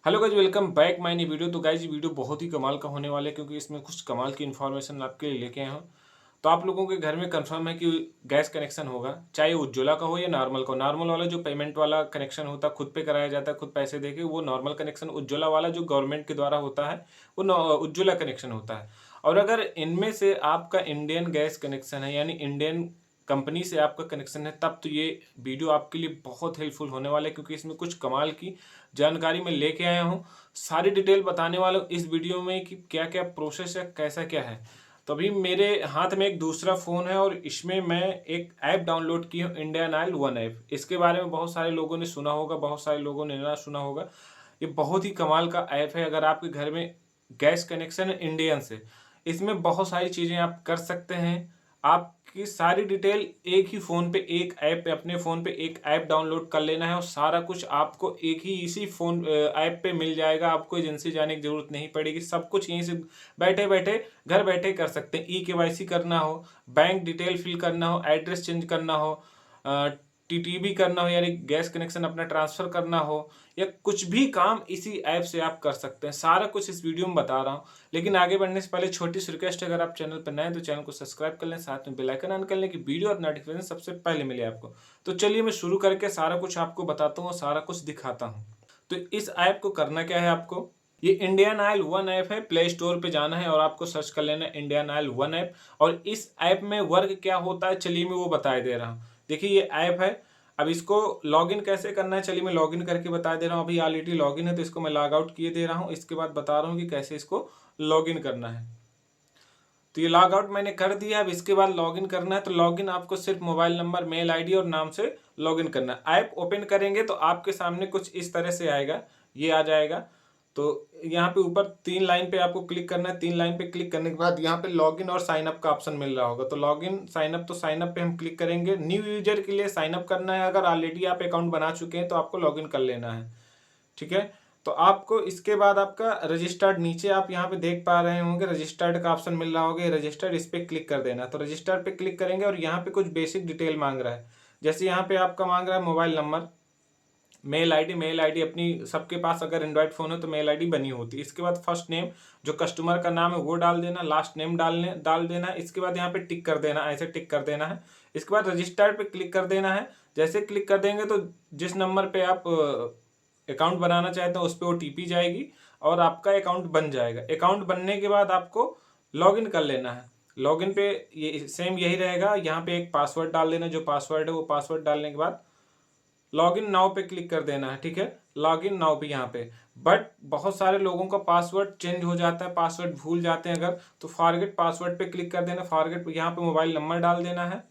Hello guys, welcome back my new video. तो guys, ये video बहुत ही कमाल का होने वाला है क्योंकि इसमें कुछ कमाल की इन्फॉर्मेशन आपके लिए लेके आया हूँ। तो आप लोगों के घर में कंफर्म है कि गैस कनेक्शन होगा, चाहे उज्ज्वला का हो या नॉर्मल का हो। नॉर्मल वाला जो पेमेंट वाला कनेक्शन होता है, खुद पे कराया जाता है, खुद पैसे देके, वो नॉर्मल कनेक्शन। उज्ज्वला वाला जो गवर्नमेंट के द्वारा होता है, वो उज्ज्वला कनेक्शन होता है। और अगर इनमें से आपका इंडियन गैस कनेक्शन है, यानी इंडियन कंपनी से आपका कनेक्शन है, तब तो ये वीडियो आपके लिए बहुत हेल्पफुल होने वाला है क्योंकि इसमें कुछ कमाल की जानकारी मैं लेके आया हूँ। सारी डिटेल बताने वाला हूँ इस वीडियो में कि क्या क्या प्रोसेस है, कैसा क्या है। तो अभी मेरे हाथ में एक दूसरा फ़ोन है और इसमें मैं एक ऐप डाउनलोड की हूँ, इंडियन ऑयल वन ऐप। इसके बारे में बहुत सारे लोगों ने सुना होगा, बहुत सारे लोगों ने ना सुना होगा। ये बहुत ही कमाल का ऐप है। अगर आपके घर में गैस कनेक्शन है इंडियन से, इसमें बहुत सारी चीज़ें आप कर सकते हैं। आपकी सारी डिटेल एक ही फ़ोन पे, एक ऐप पे, अपने फ़ोन पे एक ऐप डाउनलोड कर लेना है और सारा कुछ आपको एक ही इसी फ़ोन ऐप पे मिल जाएगा। आपको एजेंसी जाने की ज़रूरत नहीं पड़ेगी। सब कुछ यहीं से बैठे-बैठे, घर बैठे कर सकते हैं। ई-केवाईसी करना हो, बैंक डिटेल फिल करना हो, एड्रेस चेंज करना हो, अ, टीटीबी करना हो यानी गैस कनेक्शन अपना ट्रांसफ़र करना हो, या कुछ भी काम इसी ऐप से आप कर सकते हैं। सारा कुछ इस वीडियो में बता रहा हूँ। लेकिन आगे बढ़ने से पहले छोटी सी रिक्वेस्ट है, अगर आप चैनल पर नए हैं तो चैनल को सब्सक्राइब कर लें, साथ में बेल आइकन ऑन कर लें कि वीडियो और नोटिफिकेशन सबसे पहले मिले आपको। तो चलिए मैं शुरू करके सारा कुछ आपको बताता हूँ और सारा कुछ दिखाता हूँ। तो इस ऐप को करना क्या है आपको, ये इंडियन ऑयल वन ऐप है। प्ले स्टोर पे जाना है और आपको सर्च कर लेना है इंडियन ऑयल वन ऐप। और इस ऐप में वर्क क्या होता है, चलिए मैं वो बताए दे रहा हूँ। देखिए ये ऐप है। अब इसको लॉगिन कैसे करना है, चलिए मैं लॉगिन करके बता दे रहा हूँ। अभी ऑलरेडी लॉगिन है तो इसको मैं लॉग आउट किए दे रहा हूँ। इसके बाद बता रहा हूँ कि कैसे इसको लॉगिन करना है। तो ये लॉग आउट मैंने कर दिया। अब इसके बाद लॉगिन करना है। तो लॉगिन आपको सिर्फ मोबाइल नंबर, मेल आईडी और नाम से लॉगिन करना है। ऐप ओपन करेंगे तो आपके सामने कुछ इस तरह से आएगा, ये आ जाएगा। तो यहाँ पे ऊपर 3 लाइन पे आपको क्लिक करना है। 3 लाइन पे क्लिक करने के बाद यहाँ पे लॉगिन और साइन अप का ऑप्शन मिल रहा होगा। तो लॉगिन, साइन अप, तो साइन अप पे हम क्लिक करेंगे। न्यू यूजर के लिए साइन अप करना है। अगर ऑलरेडी आप अकाउंट बना चुके हैं तो आपको लॉगिन कर लेना है। ठीक है। तो आपको इसके बाद आपका रजिस्टर्ड, नीचे आप यहाँ पे देख पा रहे होंगे रजिस्टर्ड का ऑप्शन मिल रहा होगा। रजिस्टर्ड, इस पे क्लिक कर देना। तो रजिस्टर्ड पे क्लिक करेंगे और यहाँ पे कुछ बेसिक डिटेल मांग रहा है। जैसे यहाँ पे आपका मांग रहा है mobile number, mail ID. Mail ID अपनी, सबके पास अगर एंड्रॉइड फ़ोन है तो मेल आईडी बनी होती है। इसके बाद फर्स्ट नेम, जो कस्टमर का नाम है वो डाल देना। लास्ट नेम डाल देना है। इसके बाद यहाँ पे टिक कर देना, ऐसे टिक कर देना है। इसके बाद रजिस्टर्ड पे क्लिक कर देना है। जैसे क्लिक कर देंगे तो जिस नंबर पे आप अकाउंट बनाना चाहते हैं उस पर ओटीपी जाएगी और आपका अकाउंट बन जाएगा। अकाउंट बनने के बाद आपको लॉगिन कर लेना है। लॉगिन पे ये सेम यही रहेगा। यहाँ पे एक पासवर्ड डाल देना, जो पासवर्ड है वो पासवर्ड डालने के बाद लॉगिन नाउ पे क्लिक कर देना है। ठीक है, लॉगिन नाउ पे यहाँ पे। बट बहुत सारे लोगों का पासवर्ड चेंज हो जाता है, पासवर्ड भूल जाते हैं अगर, तो फॉरगेट पासवर्ड पे क्लिक कर देना। फॉरगेट, यहाँ पे मोबाइल नंबर डाल देना है।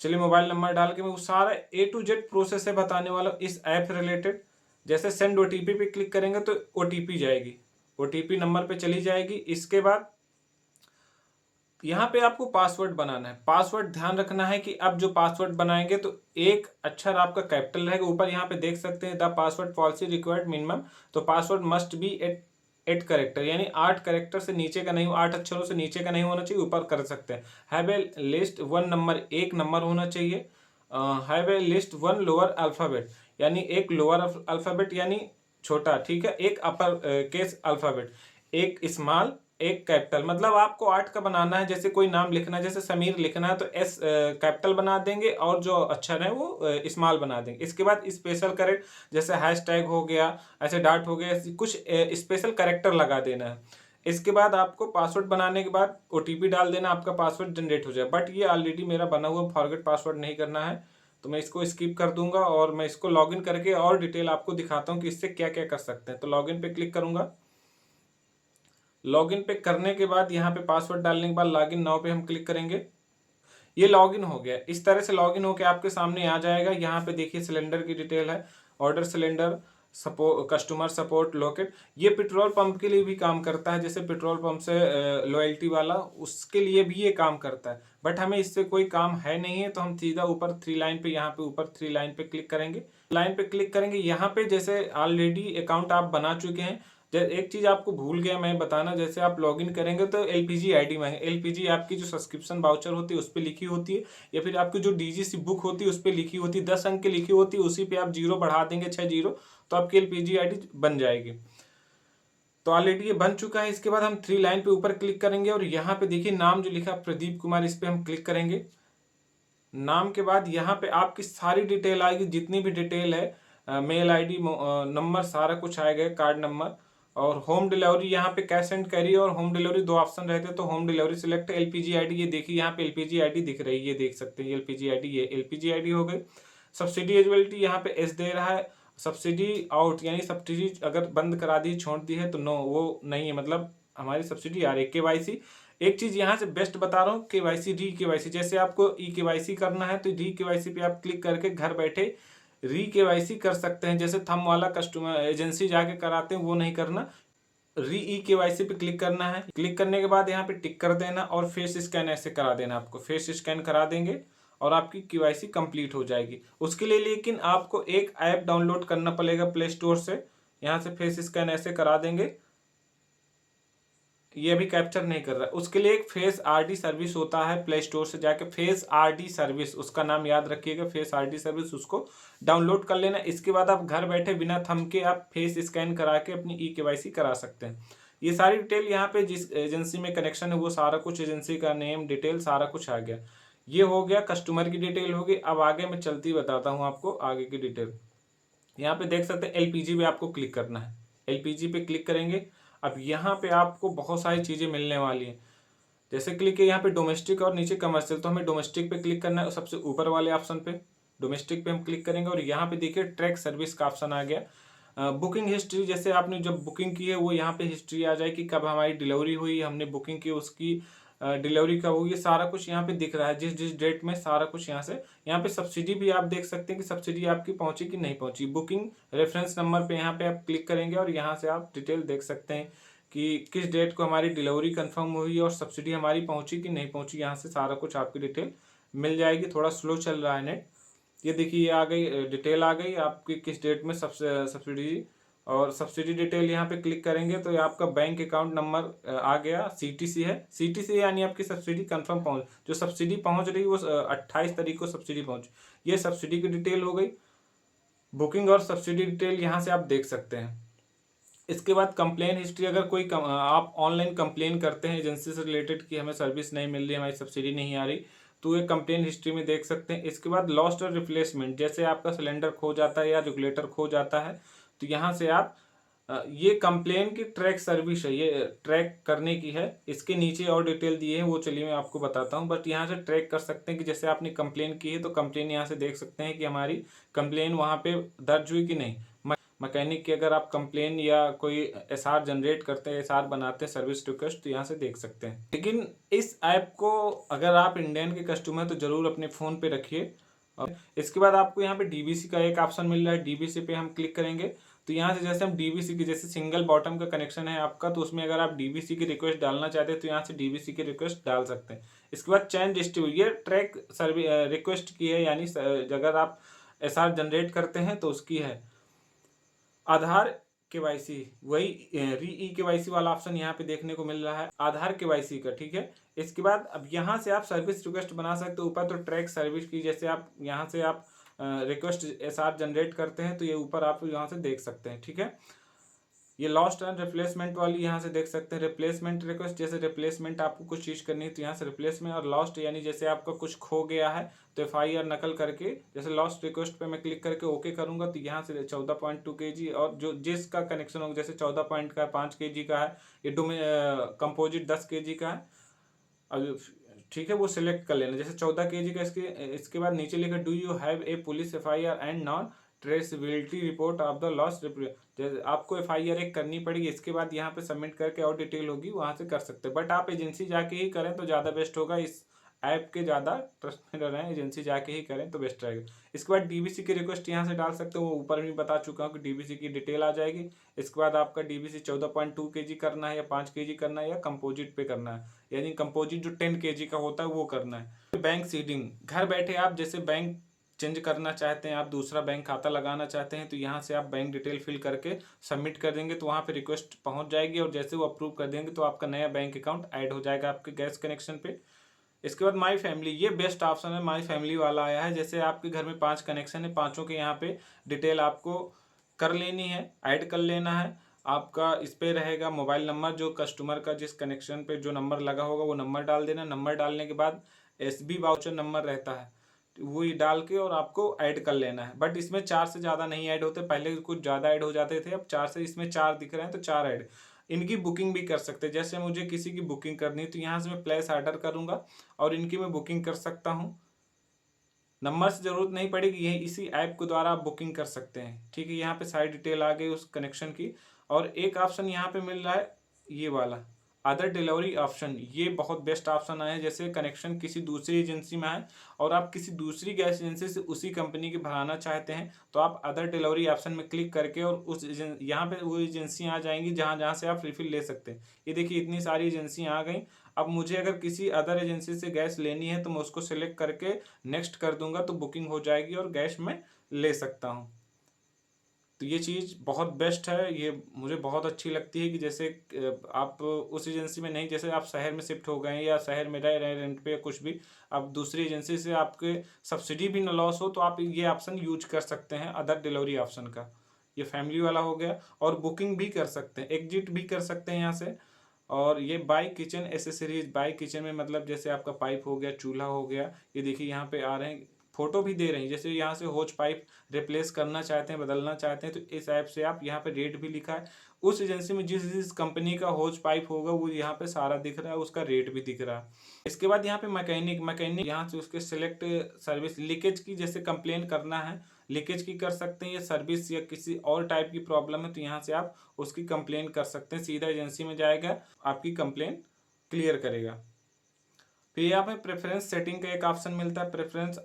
चलिए मोबाइल नंबर डाल के मैं वो सारा ए टू जेड प्रोसेस है बताने वाला हूँ इस ऐप से रिलेटेड। जैसे सेंड ओटीपी पे क्लिक करेंगे तो ओटीपी जाएगी, ओटीपी नंबर पे चली जाएगी। इसके बाद यहाँ पे आपको पासवर्ड बनाना है। पासवर्ड ध्यान रखना है कि अब जो पासवर्ड बनाएंगे तो एक अक्षर आपका कैपिटल रहेगा। ऊपर यहाँ पे देख सकते हैं the password policy required minimum. तो password must be eight character, यानी 8 करेक्टर से नीचे का नहीं, 8 अक्षरों से नीचे का नहीं होना चाहिए। ऊपर कर सकते हैं। Have a list one number, एक नंबर होना चाहिए। Have a list one lower alphabet, यानी एक लोअर अल्फ़ाबेट यानी छोटा। ठीक है, एक अपर केस अल्फ़ाबेट, एक स्मॉल, एक कैपिटल। मतलब आपको 8 का बनाना है। जैसे कोई नाम लिखना है, जैसे समीर लिखना है तो एस कैपिटल बना देंगे और जो अक्षर है वो स्मॉल बना देंगे। इसके बाद स्पेशल करेक्ट, जैसे हैशटैग हो गया, ऐसे डॉट हो गया, ऐसे कुछ स्पेशल करेक्टर लगा देना है। इसके बाद आपको पासवर्ड बनाने के बाद ओटीपी डाल देना, आपका पासवर्ड जनरेट हो जाए। बट ये ऑलरेडी मेरा बना हुआ, फॉरगेट पासवर्ड नहीं करना है। तो मैं इसको स्किप कर दूंगा और मैं इसको लॉगिन करके और डिटेल आपको दिखाता हूँ कि इससे क्या क्या कर सकते हैं। तो लॉगिन पे क्लिक करूंगा। लॉगिन पे करने के बाद यहाँ पे पासवर्ड डालने के बाद लॉगिन नाउ पे हम क्लिक करेंगे। ये लॉगिन हो गया। इस तरह से लॉगिन होकर आपके सामने आ जाएगा। यहाँ पे देखिए सिलेंडर की डिटेल है, order cylinder, support, customer support, locate. ये पेट्रोल पंप के लिए भी काम करता है। जैसे पेट्रोल पंप से लॉयल्टी वाला, उसके लिए भी ये काम करता है। बट हमें इससे कोई काम है नहीं है तो हम सीधा ऊपर 3 लाइन पे, यहाँ पे ऊपर 3 लाइन पे क्लिक करेंगे। लाइन पे क्लिक करेंगे। यहाँ पे जैसे ऑलरेडी अकाउंट आप बना चुके हैं, एक चीज आपको भूल गया मैं बताना, जैसे आप लॉगिन करेंगे तो एलपीजी आईडी मांगे। एलपीजी आपकी जो सब्सक्रिप्शन वाउचर होती है उस पर लिखी होती है, या फिर आपकी जो डीजीसी बुक होती है उस पर लिखी होती है, 10 अंक की लिखी होती है। उसी पे आप जीरो बढ़ा देंगे, 6 जीरो, तो आपकी LPG ID बन जाएगी। तो ऑलरेडी ये बन चुका है। इसके बाद हम 3 लाइन पे ऊपर क्लिक करेंगे और यहाँ पे देखिए नाम जो लिखा प्रदीप कुमार, इस पे हम क्लिक करेंगे। नाम के बाद यहाँ पे आपकी सारी डिटेल आएगी, जितनी भी डिटेल है, मेल ID, नंबर, सारा कुछ आएगा, कार्ड नंबर। और होम डिलीवरी यहाँ पे कैश एंड कैरी और होम डिलीवरी 2 ऑप्शन रहते हैं, तो home delivery select. LPG ID ये देखिए यहाँ पे LPG ID दिख रही है, ये देख सकते हैं LPG ID, ये LPG ID हो गई। सब्सिडी एलिजिबिलिटी यहाँ पे एस दे रहा है। सब्सिडी आउट यानी सब्सिडी अगर बंद करा दी, छोड़ दी है तो नो, वो नहीं है, मतलब हमारी सब्सिडी आ रही है। KYC एक चीज यहाँ से बेस्ट बता रहा हूँ, KYC री KYC, जैसे आपको KYC करना है तो री KYC पे आप क्लिक करके घर बैठे री KYC कर सकते हैं। जैसे थंब वाला कस्टमर एजेंसी जाके कराते हैं, वो नहीं करना, री KYC पे क्लिक करना है। क्लिक करने के बाद यहाँ पे टिक कर देना और फेस स्कैन ऐसे करा देना। आपको फेस स्कैन करा देंगे और आपकी KYC कंप्लीट हो जाएगी। उसके लिए लेकिन आपको एक ऐप डाउनलोड करना पड़ेगा प्ले स्टोर से। यहाँ से फेस स्कैन ऐसे करा देंगे, ये अभी कैप्चर नहीं कर रहा। उसके लिए एक फेस RD सर्विस होता है, प्ले स्टोर से जाके फेस RD सर्विस, उसका नाम याद रखिएगा, फेस RD सर्विस, उसको डाउनलोड कर लेना। इसके बाद आप घर बैठे बिना थंब के आप फेस स्कैन करा के अपनी KYC करा सकते हैं। ये सारी डिटेल यहाँ पे जिस एजेंसी में कनेक्शन है वो सारा कुछ, एजेंसी का नेम, डिटेल सारा कुछ आ गया। ये हो गया, कस्टमर की डिटेल होगी। अब आगे मैं चलती बताता हूँ आपको आगे की डिटेल। यहाँ पे देख सकते हैं LPG पे आपको क्लिक करना है। LPG पे क्लिक करेंगे। अब यहाँ पे आपको बहुत सारी चीज़ें मिलने वाली हैं। जैसे क्लिक है यहाँ पे डोमेस्टिक और नीचे कमर्शियल, तो हमें डोमेस्टिक पे क्लिक करना है, सबसे ऊपर वाले ऑप्शन पे डोमेस्टिक पे हम क्लिक करेंगे। और यहाँ पे देखिए ट्रैक सर्विस का ऑप्शन आ गया। बुकिंग हिस्ट्री, जैसे आपने जब बुकिंग की है वो यहाँ पे हिस्ट्री आ जाएगी, कब हमारी डिलीवरी हुई, हमने बुकिंग की, उसकी डिलीवरी कब हुई, ये सारा कुछ यहाँ पे दिख रहा है, जिस जिस डेट में, सारा कुछ यहाँ से। यहाँ पे सब्सिडी भी आप देख सकते हैं कि सब्सिडी आपकी पहुंची कि नहीं पहुंची। बुकिंग रेफरेंस नंबर पे यहाँ पे आप क्लिक करेंगे और यहाँ से आप डिटेल देख सकते हैं कि किस डेट को हमारी डिलीवरी कंफर्म हुई और सब्सिडी हमारी पहुंची कि नहीं पहुंची। यहाँ से सारा कुछ आपकी डिटेल मिल जाएगी। थोड़ा स्लो चल रहा है नेट। ये देखिए ये आ गई, डिटेल आ गई आपकी किस डेट में सब्सिडी। और सब्सिडी डिटेल यहाँ पे क्लिक करेंगे तो ये आपका बैंक अकाउंट नंबर आ गया। CTC है, CTC यानी आपकी सब्सिडी कंफर्म पहुंच, जो सब्सिडी पहुंच रही वो 28 तारीख को सब्सिडी पहुंच, ये सब्सिडी की डिटेल हो गई। बुकिंग और सब्सिडी डिटेल यहाँ से आप देख सकते हैं। इसके बाद कंप्लेन हिस्ट्री, अगर कोई आप ऑनलाइन कंप्लेन करते हैं एजेंसी से रिलेटेड कि हमें सर्विस नहीं मिल रही, हमारी सब्सिडी नहीं आ रही, तो ये कंप्लेन हिस्ट्री में देख सकते हैं। इसके बाद लॉस्ट और रिप्लेसमेंट, जैसे आपका सिलेंडर खो जाता है या रेगुलेटर खो जाता है तो यहाँ से आप ये कंप्लेन की ट्रैक सर्विस है, ये ट्रैक करने की है। इसके नीचे और डिटेल दिए हैं, वो चलिए मैं आपको बताता हूँ। बट यहाँ से ट्रैक कर सकते हैं कि जैसे आपने कंप्लेन की है तो कंप्लेन यहाँ से देख सकते हैं कि हमारी कंप्लेन वहाँ पे दर्ज हुई कि नहीं। मैकेनिक की अगर आप कंप्लेन या कोई SR जनरेट करते हैं, SR बनाते हैं सर्विस रिक्वेस्ट, तो यहाँ से देख सकते हैं। लेकिन इस ऐप को अगर आप इंडियन के कस्टमर तो जरूर अपने फ़ोन पे रखिए। और इसके बाद आपको यहाँ पे DBC का एक ऑप्शन मिल रहा है, DBC पे हम क्लिक करेंगे तो यहाँ से जैसे हम DBC की, जैसे सिंगल बॉटम का कनेक्शन है आपका, तो उसमें अगर आप DBC की रिक्वेस्ट डालना चाहते हैं तो यहाँ से DBC की रिक्वेस्ट डाल सकते हैं। इसके बाद चेंज डिस्ट्रीब्यूट, ये ट्रैक सर्विस रिक्वेस्ट की है, यानी अगर आप SR जनरेट करते हैं तो उसकी है। आधार KYC, वही री KYC वाला ऑप्शन यहाँ पे देखने को मिल रहा है, आधार KYC का, ठीक है। इसके बाद अब यहाँ से आप सर्विस रिक्वेस्ट बना सकते हो। ऊपर तो ट्रैक सर्विस की, जैसे आप यहाँ से आप रिक्वेस्ट SR जनरेट करते हैं तो ये ऊपर आप यहाँ से देख सकते हैं, ठीक है। ये लॉस्ट एंड रिप्लेसमेंट वाली यहाँ से देख सकते हैं। रिप्लेसमेंट रिक्वेस्ट, जैसे रिप्लेसमेंट आपको कुछ चीज़ करनी है तो यहाँ से रिप्लेसमेंट। और लॉस्ट यानी जैसे आपका कुछ खो गया है तो FIR नकल करके, जैसे लॉस्ट रिक्वेस्ट पे मैं क्लिक करके ओके करूँगा तो यहाँ से 14.2 kg, और जो जिसका कनेक्शन होगा, जैसे 14 पॉइंट का 5 kg का है, ये कंपोजिट 10 kg का है, अब ठीक है, वो सिलेक्ट कर लेना, जैसे 14 kg का। इसके बाद नीचे लिखा do you have a police FIR and non traceability report of the lost, जैसे आपको FIR एक करनी पड़ेगी। इसके बाद यहाँ पे सबमिट करके और डिटेल होगी, वहाँ से कर सकते हैं। बट आप एजेंसी जाके ही करें तो ज़्यादा बेस्ट होगा, इस ऐप के ज़्यादा ट्रस्ट में रहें, एजेंसी जाके ही करें तो बेस्ट रहेगा। इसके बाद DBC की रिक्वेस्ट यहाँ से डाल सकते हो, वो ऊपर भी बता चुका हूँ कि DBC की डिटेल आ जाएगी। इसके बाद आपका DBC 14.2 kg करना है या 5 kg करना है या कंपोजिट पे करना है, यानी कंपोजिट जो 10 kg का होता है वो करना है। बैंक सीडिंग, घर बैठे आप जैसे बैंक चेंज करना चाहते हैं, आप दूसरा बैंक खाता लगाना चाहते हैं तो यहाँ से आप बैंक डिटेल फिल करके सबमिट कर देंगे तो वहाँ पे रिक्वेस्ट पहुँच जाएगी, और जैसे वो अप्रूव कर देंगे तो आपका नया बैंक अकाउंट ऐड हो जाएगा आपके गैस कनेक्शन पे। इसके बाद माई फैमिली, ये बेस्ट ऑप्शन है, माई फैमिली वाला आया है। जैसे आपके घर में 5 कनेक्शन है, पाँचों के यहाँ पे डिटेल आपको कर लेनी है, ऐड कर लेना है। आपका इस पे रहेगा मोबाइल नंबर, जो कस्टमर का जिस कनेक्शन पे जो नंबर लगा होगा वो नंबर डाल देना। नंबर डालने के बाद एसबी वाउचर नंबर रहता है, वही डाल के और आपको ऐड कर लेना है। बट इसमें 4 से ज़्यादा नहीं ऐड होते, पहले कुछ ज़्यादा ऐड हो जाते थे, अब 4 से, इसमें 4 दिख रहे हैं तो 4 ऐड। इनकी बुकिंग भी कर सकते हैं, जैसे मुझे किसी की बुकिंग करनी है तो यहाँ से मैं प्लेस ऑर्डर करूँगा और इनकी मैं बुकिंग कर सकता हूँ। नंबर से ज़रूरत नहीं पड़ेगी, यही इसी ऐप के द्वारा आप बुकिंग कर सकते हैं। ठीक है, यहाँ पे सारी डिटेल आ गई उस कनेक्शन की। और एक ऑप्शन यहाँ पे मिल रहा है, ये वाला अदर डिलीवरी ऑप्शन। ये बहुत बेस्ट ऑप्शन आया है। जैसे कनेक्शन किसी दूसरी एजेंसी में है और आप किसी दूसरी गैस एजेंसी से उसी कंपनी के भराना चाहते हैं, तो आप अदर डिलीवरी ऑप्शन में क्लिक करके और उस यहाँ पे वो एजेंसियाँ आ जाएंगी जहाँ जहाँ से आप रिफिल ले सकते हैं। ये देखिए इतनी सारी एजेंसियाँ आ गई। अब मुझे अगर किसी अदर एजेंसी से गैस लेनी है तो मैं उसको सिलेक्ट करके नेक्स्ट कर दूंगा तो बुकिंग हो जाएगी और गैस मैं ले सकता हूँ। तो ये चीज़ बहुत बेस्ट है, ये मुझे बहुत अच्छी लगती है कि जैसे आप उस एजेंसी में नहीं, जैसे आप शहर में शिफ्ट हो गए या शहर में रह रहे रेंट पे या कुछ भी, आप दूसरी एजेंसी से आपके सब्सिडी भी न लॉस हो तो आप ये ऑप्शन यूज कर सकते हैं अदर डिलीवरी ऑप्शन का। ये फैमिली वाला हो गया। और बुकिंग भी कर सकते हैं, एग्जिट भी कर सकते हैं यहाँ से। और ये by kitchen accessories, by kitchen में मतलब जैसे आपका पाइप हो गया, चूल्हा हो गया, ये देखिए यहाँ पे आ रहे हैं, फोटो भी दे रहे हैं। जैसे यहाँ से होज पाइप रिप्लेस करना चाहते हैं, बदलना चाहते हैं, तो इस ऐप से आप, यहाँ पे रेट भी लिखा है, उस एजेंसी में जिस जिस कंपनी का होज पाइप होगा वो यहाँ पे सारा दिख रहा है, उसका रेट भी दिख रहा है। इसके बाद यहाँ पे मैकेनिक, यहाँ से उसके सिलेक्ट सर्विस, लीकेज की जैसे कंप्लेन करना है, लीकेज की कर सकते हैं, या सर्विस या किसी और टाइप की प्रॉब्लम है तो यहाँ से आप उसकी कंप्लेन कर सकते हैं। सीधा एजेंसी में जाएगा, आपकी कंप्लेन क्लियर करेगा। फिर यहाँ पे प्रेफरेंस सेटिंग का एक ऑप्शन मिलता है। प्रेफरेंस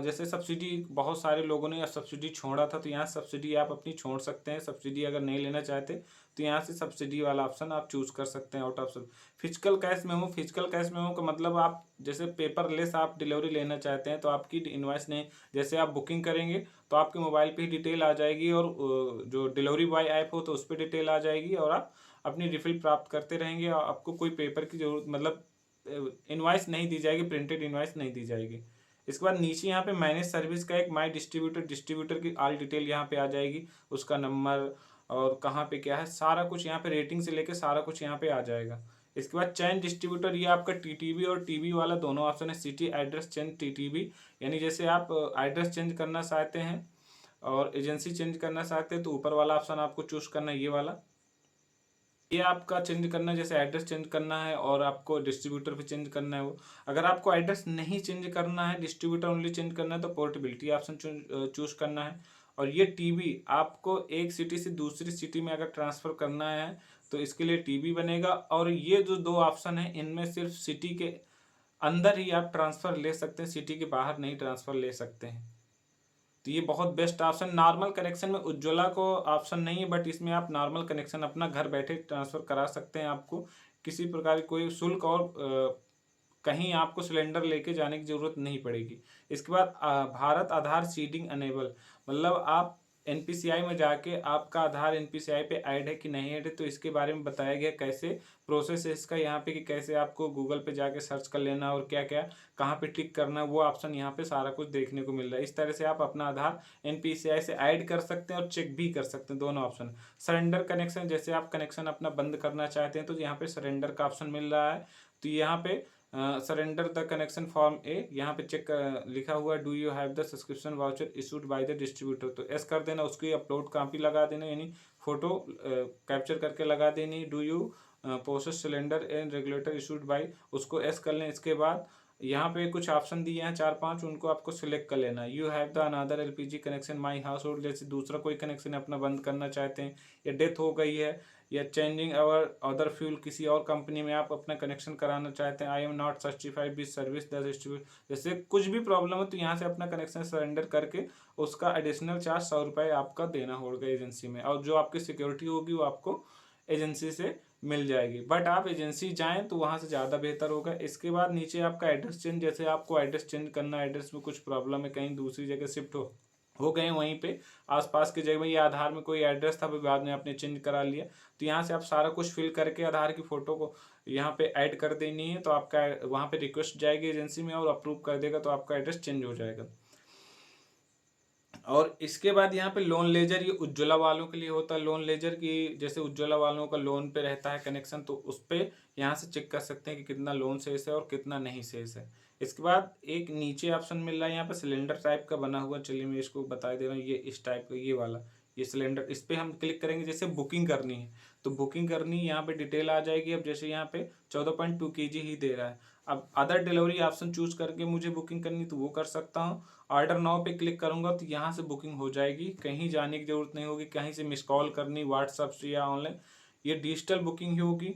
जैसे सब्सिडी, बहुत सारे लोगों ने सब्सिडी छोड़ा था तो यहाँ सब्सिडी आप अपनी छोड़ सकते हैं। सब्सिडी अगर नहीं लेना चाहते तो यहाँ से सब्सिडी वाला ऑप्शन आप चूज कर सकते हैं आउट ऑफ सब। Physical cash memo, physical cash memo का मतलब आप जैसे पेपरलेस आप डिलीवरी लेना चाहते हैं तो आपकी इनवॉइस नहीं, जैसे आप बुकिंग करेंगे तो आपके मोबाइल पे ही डिटेल आ जाएगी और जो डिलीवरी बॉय ऐप हो तो उस पर डिटेल आ जाएगी और आप अपनी रिफिल प्राप्त करते रहेंगे और आपको कोई पेपर की जरूरत, मतलब इनवाइस नहीं दी जाएगी, प्रिंटेड इनवाइस नहीं दी जाएगी। इसके बाद नीचे यहाँ पे मैनेज सर्विस का एक माई डिस्ट्रीब्यूटर, डिस्ट्रीब्यूटर की ऑल डिटेल यहाँ पे आ जाएगी, उसका नंबर और कहाँ पे क्या है सारा कुछ यहाँ पे, रेटिंग से लेके सारा कुछ यहाँ पे आ जाएगा। इसके बाद चेंज डिस्ट्रीब्यूटर, ये आपका टीटीबी और टीबी वाला दोनों ऑप्शन है। सिटी एड्रेस चेंज टीटीबी, यानी जैसे आप एड्रेस चेंज करना चाहते हैं और एजेंसी चेंज करना चाहते हैं तो ऊपर वाला ऑप्शन आपको चूज करना है, ये वाला। ये आपका चेंज करना है, जैसे एड्रेस चेंज करना है और आपको डिस्ट्रीब्यूटर भी चेंज करना है वो। अगर आपको एड्रेस नहीं चेंज करना है, डिस्ट्रीब्यूटर ओनली चेंज करना है तो पोर्टेबिलिटी ऑप्शन चूज करना है। और ये टीबी, आपको एक सिटी से दूसरी सिटी में अगर ट्रांसफ़र करना है तो इसके लिए टीबी बनेगा। और ये जो दो ऑप्शन है इनमें सिर्फ सिटी के अंदर ही आप ट्रांसफ़र ले सकते हैं, सिटी के बाहर नहीं ट्रांसफ़र ले सकते हैं। तो ये बहुत बेस्ट ऑप्शन। नॉर्मल कनेक्शन में उज्ज्वला को ऑप्शन नहीं है, बट इसमें आप नॉर्मल कनेक्शन अपना घर बैठे ट्रांसफ़र करा सकते हैं। आपको किसी प्रकार की कोई शुल्क और कहीं आपको सिलेंडर लेके जाने की ज़रूरत नहीं पड़ेगी। इसके बाद भारत आधार सीडिंग अनेबल, मतलब आप एनपीसीआई में जाके आपका आधार एनपीसीआई पे ऐड है कि नहीं ऐड है, तो इसके बारे में बताया गया कैसे प्रोसेस है इसका यहाँ पे, कि कैसे आपको गूगल पे जाके सर्च कर लेना और क्या क्या कहाँ पे टिक करना है, वो ऑप्शन यहाँ पे सारा कुछ देखने को मिल रहा है। इस तरह से आप अपना आधार एनपीसीआई से ऐड कर सकते हैं और चेक भी कर सकते हैं, दोनों ऑप्शन। सरेंडर कनेक्शन, जैसे आप कनेक्शन अपना बंद करना चाहते हैं तो यहाँ पे सरेंडर का ऑप्शन मिल रहा है। तो यहाँ पे सरेंडर द कनेक्शन फॉर्म ए, यहाँ पे चेक लिखा हुआ है, do you have the subscription voucher issued by the distributor, तो एस कर देना, उसकी अपलोड कॉपी लगा देना, यानी फोटो कैप्चर करके लगा देनी। Do you process cylinder and regulator issued by, उसको एस कर लें। इसके बाद यहाँ पे कुछ ऑप्शन दिए हैं 4-5, उनको आपको सिलेक्ट कर लेना है। You have the another LPG connection my house hold, जैसे दूसरा कोई कनेक्शन अपना बंद करना चाहते हैं या डेथ हो गई है या चेंजिंग अवर अदर फ्यूल, किसी और कंपनी में आप अपना कनेक्शन कराना चाहते हैं। I am not certified with service the distribute, जैसे कुछ भी प्रॉब्लम है तो यहाँ से अपना कनेक्शन सरेंडर करके उसका एडिशनल चार्ज 100 रुपये आपका देना होगा एजेंसी में, और जो आपकी सिक्योरिटी होगी वो आपको एजेंसी से मिल जाएगी। बट आप एजेंसी जाएं तो वहाँ से ज़्यादा बेहतर होगा। इसके बाद नीचे आपका एड्रेस चेंज, जैसे आपको एड्रेस चेंज करना है, एड्रेस में कुछ प्रॉब्लम है, कहीं दूसरी जगह शिफ्ट हो गए, वहीं पे आसपास की जगह में, या आधार में कोई एड्रेस था फिर बाद में आपने चेंज करा लिया, तो यहाँ से आप सारा कुछ फिल करके आधार की फ़ोटो को यहाँ पे ऐड कर देनी है, तो आपका वहाँ पे रिक्वेस्ट जाएगी एजेंसी में और अप्रूव कर देगा तो आपका एड्रेस चेंज हो जाएगा। और इसके बाद यहाँ पे लोन लेजर, ये उज्ज्वला वालों के लिए होता है। लोन लेजर की जैसे उज्ज्वला वालों का लोन पे रहता है कनेक्शन, तो उस पे यहाँ से चेक कर सकते हैं कि कितना लोन शेष है और कितना नहीं शेष है। इसके बाद एक नीचे ऑप्शन मिल रहा है यहाँ पे सिलेंडर टाइप का बना हुआ, चलिए मैं इसको बता दे रहा हूँ। ये इस टाइप का, ये वाला, ये सिलेंडर, इस पे हम क्लिक करेंगे। जैसे बुकिंग करनी है तो बुकिंग करनी, यहाँ पे डिटेल आ जाएगी। अब जैसे यहाँ पे 14.2 kg ही दे रहा है। अब अदर डिलीवरी ऑप्शन चूज करके मुझे बुकिंग करनी तो वो कर सकता हूँ। ऑर्डर नाउ पे क्लिक करूंगा तो यहाँ से बुकिंग हो जाएगी, कहीं जाने की जरूरत नहीं होगी, कहीं से मिस कॉल करनी व्हाट्सएप से या ऑनलाइन। ये डिजिटल बुकिंग ही होगी,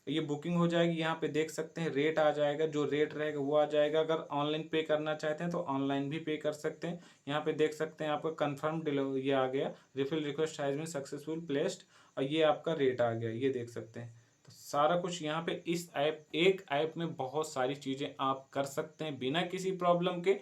ये बुकिंग हो जाएगी। यहाँ पे देख सकते हैं रेट आ जाएगा, जो रेट रहेगा वो आ जाएगा। अगर ऑनलाइन पे करना चाहते हैं तो ऑनलाइन भी पे कर सकते हैं। यहाँ पे देख सकते हैं आपका कंफर्म डिलीवरी, ये आ गया, refill request has been successful placed, और ये आपका रेट आ गया, ये देख सकते हैं। तो सारा कुछ यहाँ पे इस ऐप, एक ऐप में बहुत सारी चीज़ें आप कर सकते हैं बिना किसी प्रॉब्लम के।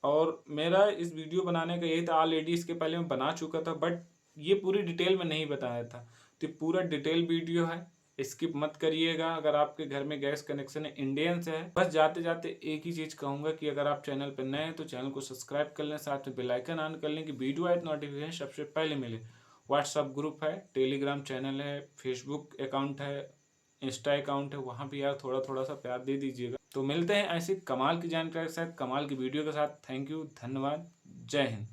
और मेरा इस वीडियो बनाने का यही था, ऑलरेडी इसके पहले मैं बना चुका था, बट ये पूरी डिटेल में नहीं बताया था। तो ये पूरा डिटेल वीडियो है, स्किप मत करिएगा। अगर आपके घर में गैस कनेक्शन है, इंडियन से है। बस जाते जाते एक ही चीज़ कहूँगा कि अगर आप चैनल पर नए हैं तो चैनल को सब्सक्राइब कर लें, साथ में बेल आइकन ऑन कर लें कि वीडियो आए तो नोटिफिकेशन सबसे पहले मिले। व्हाट्सअप ग्रुप है, टेलीग्राम चैनल है, फेसबुक अकाउंट है, इंस्टा अकाउंट है, वहाँ भी यार थोड़ा थोड़ा सा प्यार दे दीजिएगा। तो मिलते हैं ऐसी कमाल की जानकारी के साथ, कमाल की वीडियो के साथ। थैंक यू, धन्यवाद, जय हिंद।